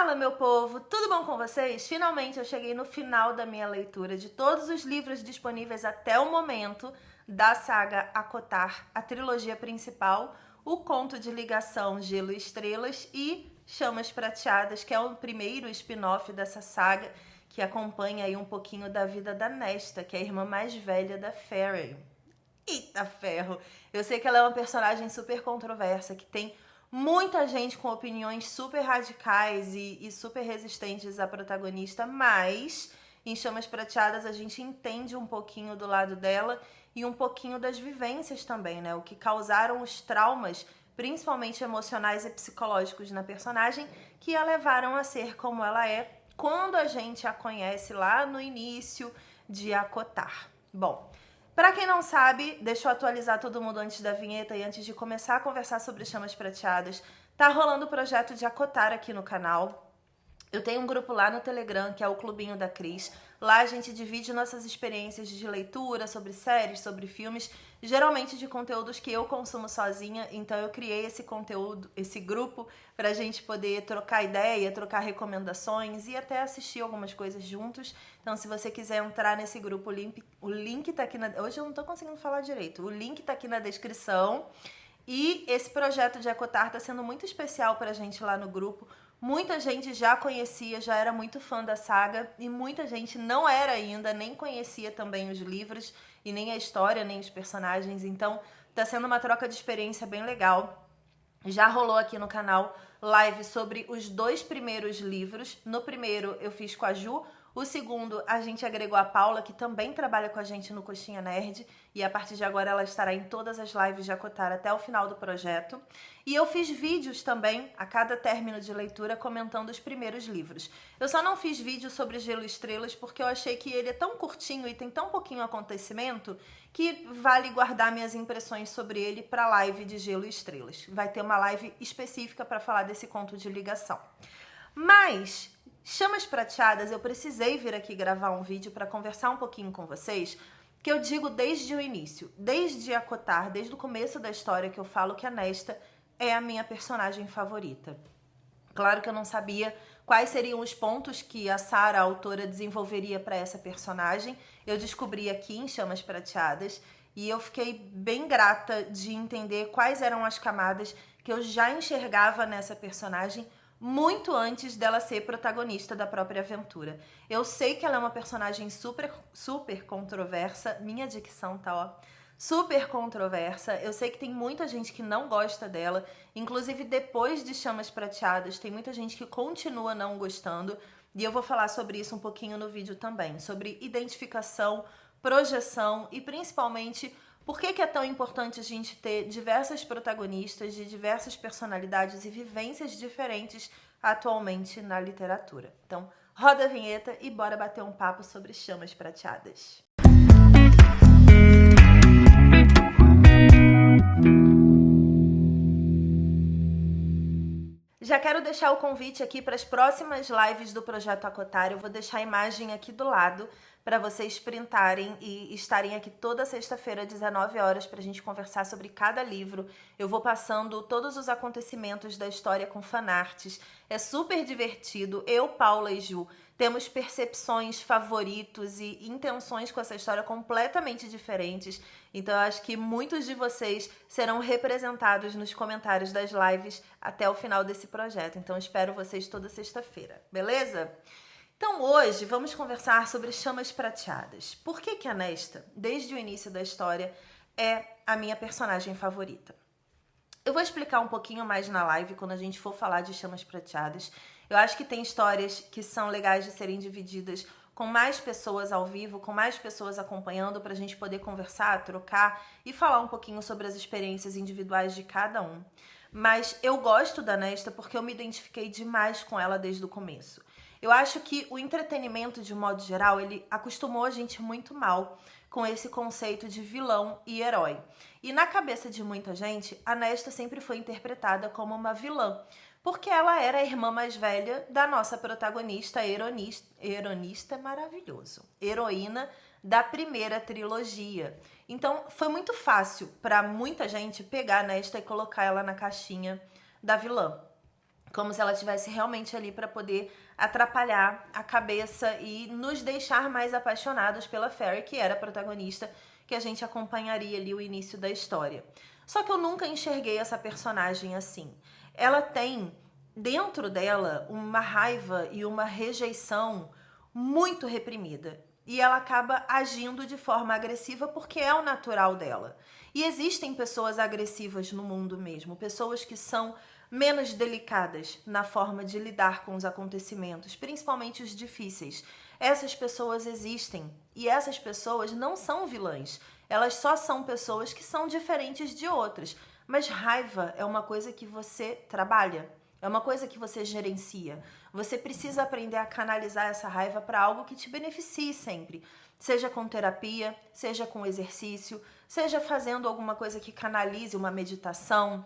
Fala, meu povo! Tudo bom com vocês? Finalmente eu cheguei no final da minha leitura de todos os livros disponíveis até o momento da saga ACOTAR, a trilogia principal, o Conto de Ligação Gelo e Estrelas e Chamas Prateadas, que é o primeiro spin-off dessa saga que acompanha aí um pouquinho da vida da Nesta, que é a irmã mais velha da Fairy. Eita ferro! Eu sei que ela é uma personagem super controversa, que tem muita gente com opiniões super radicais e super resistentes à protagonista, mas em Chamas Prateadas a gente entende um pouquinho do lado dela e um pouquinho das vivências também, né? O que causaram os traumas, principalmente emocionais e psicológicos na personagem, que a levaram a ser como ela é quando a gente a conhece lá no início de ACOTAR. Bom, para quem não sabe, deixa eu atualizar todo mundo antes da vinheta e antes de começar a conversar sobre Chamas Prateadas. Tá rolando o projeto de ACOTAR aqui no canal. Eu tenho um grupo lá no Telegram, que é o Clubinho da Cris. Lá a gente divide nossas experiências de leitura, sobre séries, sobre filmes, geralmente de conteúdos que eu consumo sozinha. Então eu criei esse conteúdo, esse grupo, pra gente poder trocar ideia, trocar recomendações e até assistir algumas coisas juntos. Então se você quiser entrar nesse grupo, o link tá aqui na... Hoje eu não tô conseguindo falar direito. O link tá aqui na descrição. E esse projeto de ACOTAR tá sendo muito especial pra gente lá no grupo. Muita gente já conhecia, já era muito fã da saga e muita gente não era ainda, nem conhecia também os livros e nem a história, nem os personagens. Então tá sendo uma troca de experiência bem legal. Já rolou aqui no canal live sobre os 2 primeiros livros. No primeiro eu fiz com a Ju. O segundo, a gente agregou a Paula, que também trabalha com a gente no Coxinha Nerd, e a partir de agora ela estará em todas as lives de ACOTAR até o final do projeto. E eu fiz vídeos também, a cada término de leitura, comentando os primeiros livros. Eu só não fiz vídeo sobre Gelo e Estrelas porque eu achei que ele é tão curtinho e tem tão pouquinho acontecimento que vale guardar minhas impressões sobre ele para a live de Gelo e Estrelas. Vai ter uma live específica para falar desse conto de ligação. Mas Chamas Prateadas, eu precisei vir aqui gravar um vídeo para conversar um pouquinho com vocês, que eu digo desde o início, desde ACOTAR, desde o começo da história, que eu falo que a Nesta é a minha personagem favorita. Claro que eu não sabia quais seriam os pontos que a Sarah, a autora, desenvolveria para essa personagem. Eu descobri aqui em Chamas Prateadas e eu fiquei bem grata de entender quais eram as camadas que eu já enxergava nessa personagem muito antes dela ser protagonista da própria aventura. Eu sei que ela é uma personagem super controversa, minha dicção tá, ó, super controversa. Eu sei que tem muita gente que não gosta dela, inclusive depois de Chamas Prateadas, tem muita gente que continua não gostando, e eu vou falar sobre isso um pouquinho no vídeo também, sobre identificação, projeção e principalmente por que é tão importante a gente ter diversas protagonistas de diversas personalidades e vivências diferentes atualmente na literatura. Então, roda a vinheta e bora bater um papo sobre Chamas Prateadas. Já quero deixar o convite aqui para as próximas lives do Projeto ACOTAR. Eu vou deixar a imagem aqui do lado para vocês printarem e estarem aqui toda sexta-feira às 19 horas para a gente conversar sobre cada livro. Eu vou passando todos os acontecimentos da história com fanarts. É super divertido. Eu, Paula e Ju temos percepções, favoritos e intenções com essa história completamente diferentes. Então eu acho que muitos de vocês serão representados nos comentários das lives até o final desse projeto. Então espero vocês toda sexta-feira, beleza? Então hoje vamos conversar sobre Chamas Prateadas. Por que a Nesta, desde o início da história, é a minha personagem favorita? Eu vou explicar um pouquinho mais na live quando a gente for falar de Chamas Prateadas. Eu acho que tem histórias que são legais de serem divididas com mais pessoas ao vivo, com mais pessoas acompanhando, para a gente poder conversar, trocar e falar um pouquinho sobre as experiências individuais de cada um. Mas eu gosto da Nesta porque eu me identifiquei demais com ela desde o começo. Eu acho que o entretenimento, de um modo geral, ele acostumou a gente muito mal com esse conceito de vilão e herói. E na cabeça de muita gente, a Nesta sempre foi interpretada como uma vilã, porque ela era a irmã mais velha da nossa protagonista, heroína maravilhoso, heroína da primeira trilogia. Então foi muito fácil para muita gente pegar a Nesta e colocar ela na caixinha da vilã. como se ela estivesse realmente ali para poder atrapalhar a cabeça e nos deixar mais apaixonados pela Fairy, que era a protagonista, que a gente acompanharia ali o início da história. Só que eu nunca enxerguei essa personagem assim. Ela tem dentro dela uma raiva e uma rejeição muito reprimida. E ela acaba agindo de forma agressiva porque é o natural dela. E existem pessoas agressivas no mundo mesmo, pessoas que são menos delicadas na forma de lidar com os acontecimentos, principalmente os difíceis. Essas pessoas existem e essas pessoas não são vilãs. Elas só são pessoas que são diferentes de outras. Mas raiva é uma coisa que você trabalha. É uma coisa que você gerencia. Você precisa aprender a canalizar essa raiva para algo que te beneficie sempre. Seja com terapia, seja com exercício, seja fazendo alguma coisa que canalize uma meditação,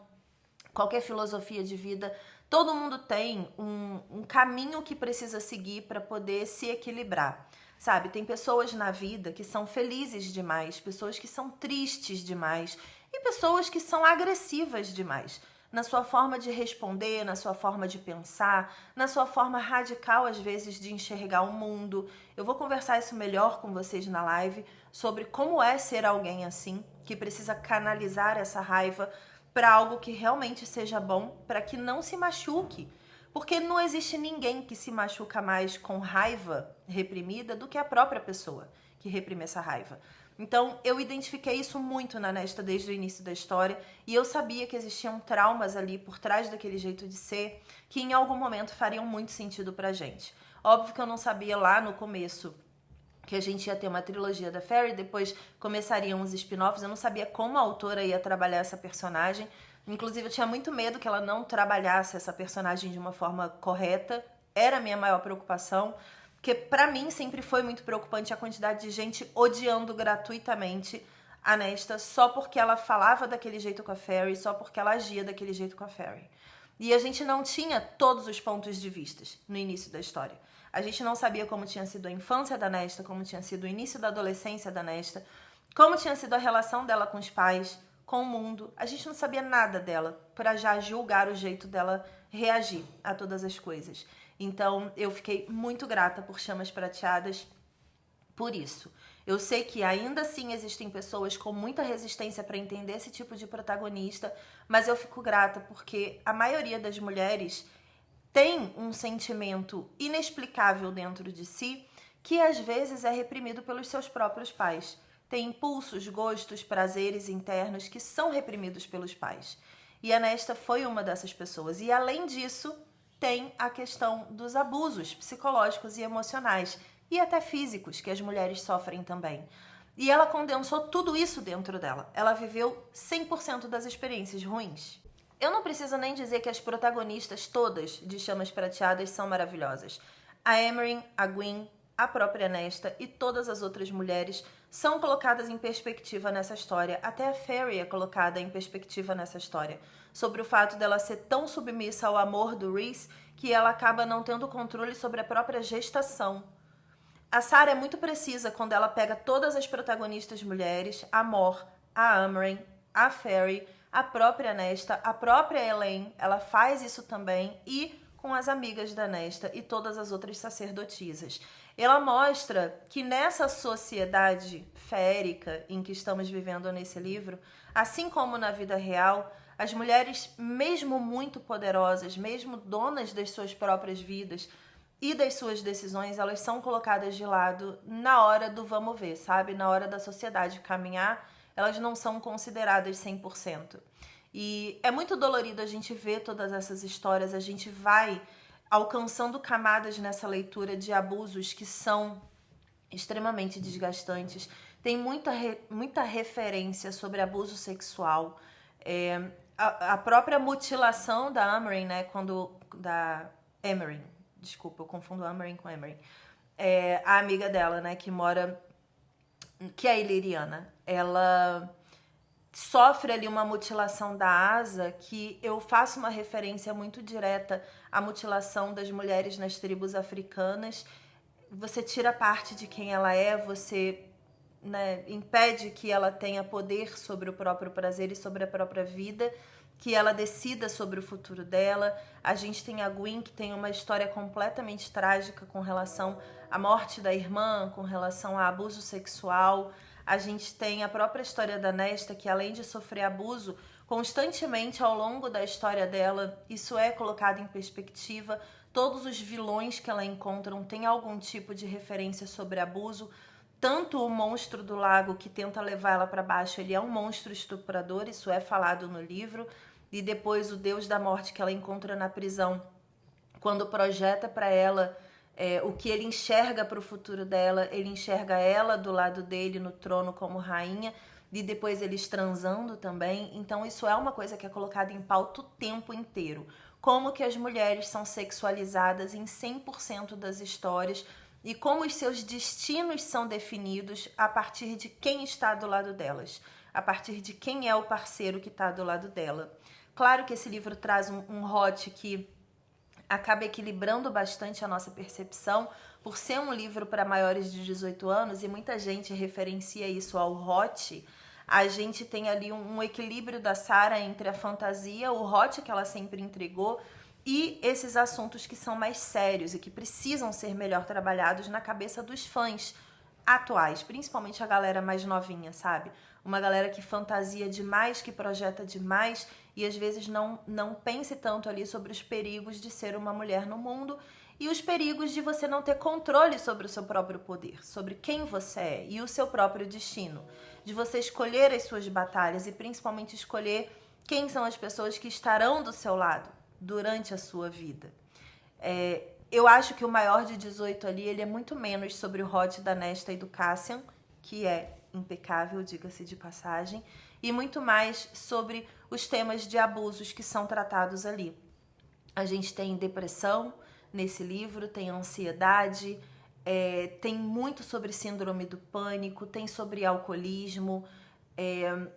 qualquer filosofia de vida. Todo mundo tem um caminho que precisa seguir para poder se equilibrar. Sabe, tem pessoas na vida que são felizes demais, pessoas que são tristes demais e pessoas que são agressivas demais. Na sua forma de responder, na sua forma de pensar, na sua forma radical, às vezes, de enxergar o mundo. Eu vou conversar isso melhor com vocês na live sobre como é ser alguém assim, que precisa canalizar essa raiva para algo que realmente seja bom, para que não se machuque. Porque não existe ninguém que se machuca mais com raiva reprimida do que a própria pessoa que reprime essa raiva. Então, eu identifiquei isso muito na Nesta desde o início da história e eu sabia que existiam traumas ali por trás daquele jeito de ser que em algum momento fariam muito sentido pra gente. Óbvio que eu não sabia lá no começo que a gente ia ter uma trilogia da Fairy, depois começariam os spin-offs, eu não sabia como a autora ia trabalhar essa personagem. Inclusive, eu tinha muito medo que ela não trabalhasse essa personagem de uma forma correta. Era a minha maior preocupação. Porque pra mim sempre foi muito preocupante a quantidade de gente odiando gratuitamente a Nesta só porque ela falava daquele jeito com a Fairy, só porque ela agia daquele jeito com a Fairy. E a gente não tinha todos os pontos de vista no início da história. A gente não sabia como tinha sido a infância da Nesta, como tinha sido o início da adolescência da Nesta, como tinha sido a relação dela com os pais, com o mundo. A gente não sabia nada dela para já julgar o jeito dela reagir a todas as coisas. Então, eu fiquei muito grata por Chamas Prateadas por isso. Eu sei que ainda assim existem pessoas com muita resistência para entender esse tipo de protagonista, mas eu fico grata porque a maioria das mulheres tem um sentimento inexplicável dentro de si que às vezes é reprimido pelos seus próprios pais. Tem impulsos, gostos, prazeres internos que são reprimidos pelos pais. E a Nesta foi uma dessas pessoas. E além disso, tem a questão dos abusos psicológicos e emocionais e até físicos que as mulheres sofrem também. E ela condensou tudo isso dentro dela. Ela viveu 100% das experiências ruins. Eu não preciso nem dizer que as protagonistas todas de Chamas Prateadas são maravilhosas. A Emery, a Gwen, a própria Nesta e todas as outras mulheres são colocadas em perspectiva nessa história. Até a Fairy é colocada em perspectiva nessa história. Sobre o fato dela ser tão submissa ao amor do Rhys que ela acaba não tendo controle sobre a própria gestação. A Sarah é muito precisa quando ela pega todas as protagonistas mulheres, a Mor, a Amren, a Fairy, a própria Nesta, a própria Elaine, ela faz isso também, e com as amigas da Nesta e todas as outras sacerdotisas. Ela mostra que nessa sociedade férica em que estamos vivendo nesse livro, assim como na vida real, as mulheres, mesmo muito poderosas, mesmo donas das suas próprias vidas e das suas decisões, elas são colocadas de lado na hora do vamos ver, sabe? Na hora da sociedade caminhar, elas não são consideradas 100%. E é muito dolorido a gente ver todas essas histórias, a gente vai alcançando camadas nessa leitura de abusos que são extremamente desgastantes. Tem muita referência sobre abuso sexual. A própria mutilação da Amren, né? Da Emery, desculpa, eu confundo Amren com Emery. A amiga dela, né? Que é a Illyriana. Ela sofre ali uma mutilação da asa que eu faço uma referência muito direta à mutilação das mulheres nas tribos africanas. Você tira parte de quem ela é, você, né, impede que ela tenha poder sobre o próprio prazer e sobre a própria vida. que ela decida sobre o futuro dela. A gente tem a Gwen, que tem uma história completamente trágica com relação à morte da irmã, com relação a abuso sexual. A gente tem a própria história da Nesta, que além de sofrer abuso, constantemente ao longo da história dela, isso é colocado em perspectiva. Todos os vilões que ela encontra têm algum tipo de referência sobre abuso. Tanto o monstro do lago que tenta levar ela para baixo, ele é um monstro estuprador, isso é falado no livro. E depois o Deus da Morte que ela encontra na prisão, quando projeta para ela o que ele enxerga para o futuro dela, ele enxerga ela do lado dele no trono como rainha, e depois eles transando também. Então isso é uma coisa que é colocada em pauta o tempo inteiro. Como que as mulheres são sexualizadas em 100% das histórias e como os seus destinos são definidos a partir de quem está do lado delas, a partir de quem é o parceiro que está do lado dela. Claro que esse livro traz um hot que acaba equilibrando bastante a nossa percepção, por ser um livro para maiores de 18 anos, e muita gente referencia isso ao hot. A gente tem ali um equilíbrio da Sarah entre a fantasia, o hot que ela sempre entregou, e esses assuntos que são mais sérios e que precisam ser melhor trabalhados na cabeça dos fãs atuais, principalmente a galera mais novinha, sabe? Uma galera que fantasia demais, que projeta demais e às vezes não pense tanto ali sobre os perigos de ser uma mulher no mundo e os perigos de você não ter controle sobre o seu próprio poder, sobre quem você é e o seu próprio destino, de você escolher as suas batalhas e principalmente escolher quem são as pessoas que estarão do seu lado durante a sua vida. Eu acho que o maior de 18 ali, ele é muito menos sobre o hot da Nesta e do Cassian, que é impecável, diga-se de passagem, e muito mais sobre os temas de abusos que são tratados ali. A gente tem depressão nesse livro, tem ansiedade, tem muito sobre síndrome do pânico, tem sobre alcoolismo,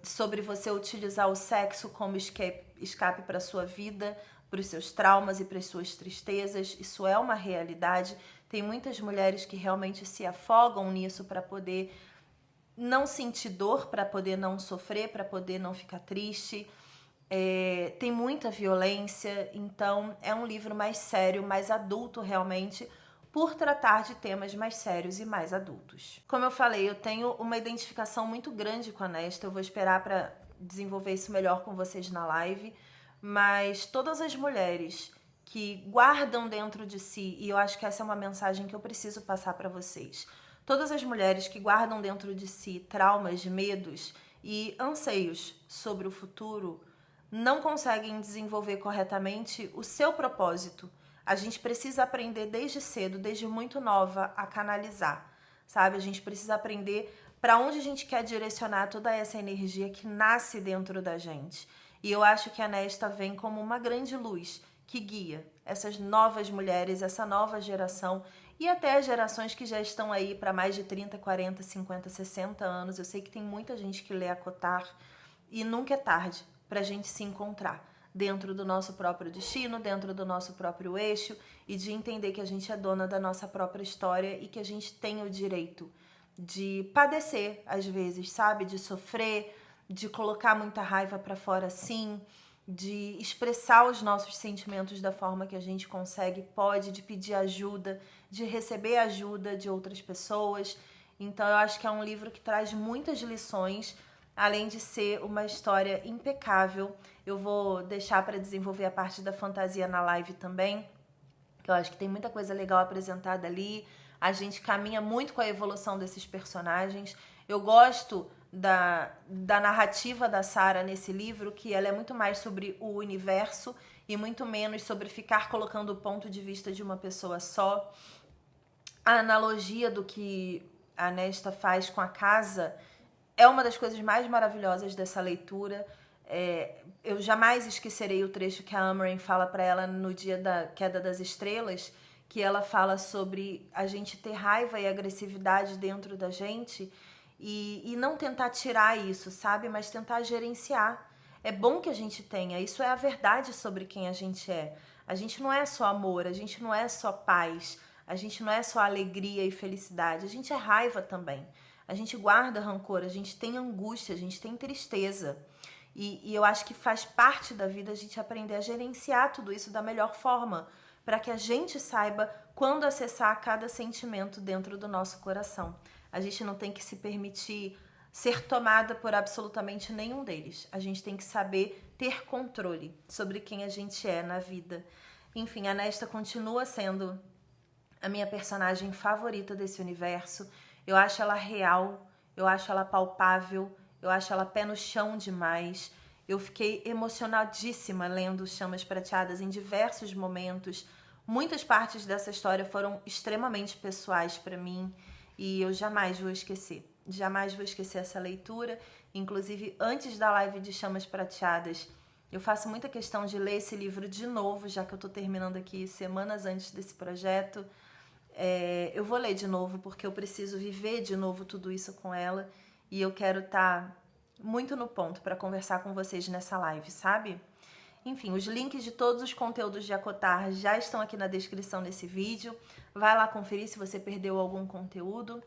sobre você utilizar o sexo como escape para a sua vida, para os seus traumas e para as suas tristezas. Isso é uma realidade. Tem muitas mulheres que realmente se afogam nisso para poder não sentir dor, para poder não sofrer, para poder não ficar triste. Tem muita violência, então é um livro mais sério, mais adulto realmente, por tratar de temas mais sérios e mais adultos. Como eu falei, eu tenho uma identificação muito grande com a Nesta, eu vou esperar para desenvolver isso melhor com vocês na live, mas todas as mulheres que guardam dentro de si, e eu acho que essa é uma mensagem que eu preciso passar para vocês, todas as mulheres que guardam dentro de si traumas, medos e anseios sobre o futuro, não conseguem desenvolver corretamente o seu propósito. A gente precisa aprender desde cedo, desde muito nova, a canalizar, sabe? A gente precisa aprender para onde a gente quer direcionar toda essa energia que nasce dentro da gente. E eu acho que a Nesta vem como uma grande luz que guia essas novas mulheres, essa nova geração e até as gerações que já estão aí para mais de 30, 40, 50, 60 anos. Eu sei que tem muita gente que lê a Cotar e nunca é tarde para a gente se encontrar dentro do nosso próprio destino, dentro do nosso próprio eixo e de entender que a gente é dona da nossa própria história e que a gente tem o direito de padecer às vezes, sabe? De sofrer, de colocar muita raiva para fora sim, de expressar os nossos sentimentos da forma que a gente consegue, pode, de pedir ajuda, de receber ajuda de outras pessoas. Então eu acho que é um livro que traz muitas lições, além de ser uma história impecável. Eu vou deixar para desenvolver a parte da fantasia na live também, que eu acho que tem muita coisa legal apresentada ali. A gente caminha muito com a evolução desses personagens. Eu gosto da narrativa da Sarah nesse livro, que ela é muito mais sobre o universo e muito menos sobre ficar colocando o ponto de vista de uma pessoa só. A analogia do que a Nesta faz com a casa é uma das coisas mais maravilhosas dessa leitura. Eu jamais esquecerei o trecho que a Amren fala para ela no dia da queda das estrelas, que ela fala sobre a gente ter raiva e agressividade dentro da gente e não tentar tirar isso, sabe? Mas tentar gerenciar. É bom que a gente tenha, isso é a verdade sobre quem a gente é. A gente não é só amor, a gente não é só paz, a gente não é só alegria e felicidade, a gente é raiva também. A gente guarda rancor, a gente tem angústia, a gente tem tristeza. E eu acho que faz parte da vida a gente aprender a gerenciar tudo isso da melhor forma, para que a gente saiba quando acessar cada sentimento dentro do nosso coração. A gente não tem que se permitir ser tomada por absolutamente nenhum deles. A gente tem que saber ter controle sobre quem a gente é na vida. Enfim, a Nesta continua sendo a minha personagem favorita desse universo. Eu acho ela real, eu acho ela palpável, eu acho ela pé no chão demais. Eu fiquei emocionadíssima lendo Chamas Prateadas em diversos momentos. Muitas partes dessa história foram extremamente pessoais para mim e eu jamais vou esquecer. Jamais vou esquecer essa leitura. Inclusive, antes da live de Chamas Prateadas, eu faço muita questão de ler esse livro de novo, já que eu tô terminando aqui semanas antes desse projeto. Eu vou ler de novo, porque eu preciso viver de novo tudo isso com ela. E eu quero estar muito no ponto para conversar com vocês nessa live, sabe? Enfim, os links de todos os conteúdos de ACOTAR já estão aqui na descrição desse vídeo. Vai lá conferir se você perdeu algum conteúdo.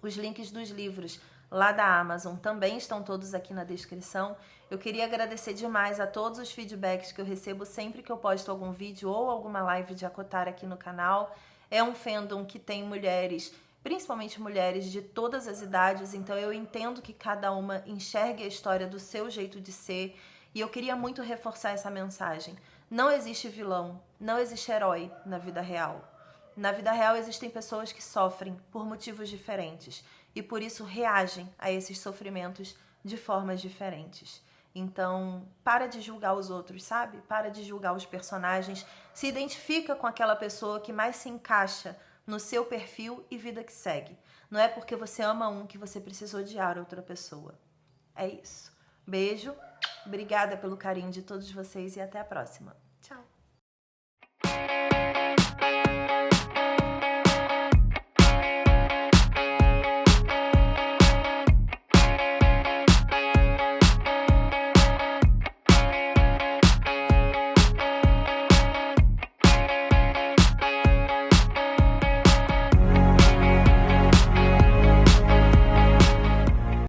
Os links dos livros lá da Amazon também estão todos aqui na descrição. Eu queria agradecer demais a todos os feedbacks que eu recebo sempre que eu posto algum vídeo ou alguma live de ACOTAR aqui no canal. É um fandom que tem mulheres, principalmente mulheres de todas as idades, então eu entendo que cada uma enxergue a história do seu jeito de ser. E eu queria muito reforçar essa mensagem. Não existe vilão, não existe herói na vida real. Na vida real existem pessoas que sofrem por motivos diferentes e por isso reagem a esses sofrimentos de formas diferentes. Então, para de julgar os outros, sabe? Para de julgar os personagens. Se identifica com aquela pessoa que mais se encaixa no seu perfil e vida que segue. Não é porque você ama um que você precisa odiar outra pessoa. É isso. Beijo, obrigada pelo carinho de todos vocês e até a próxima.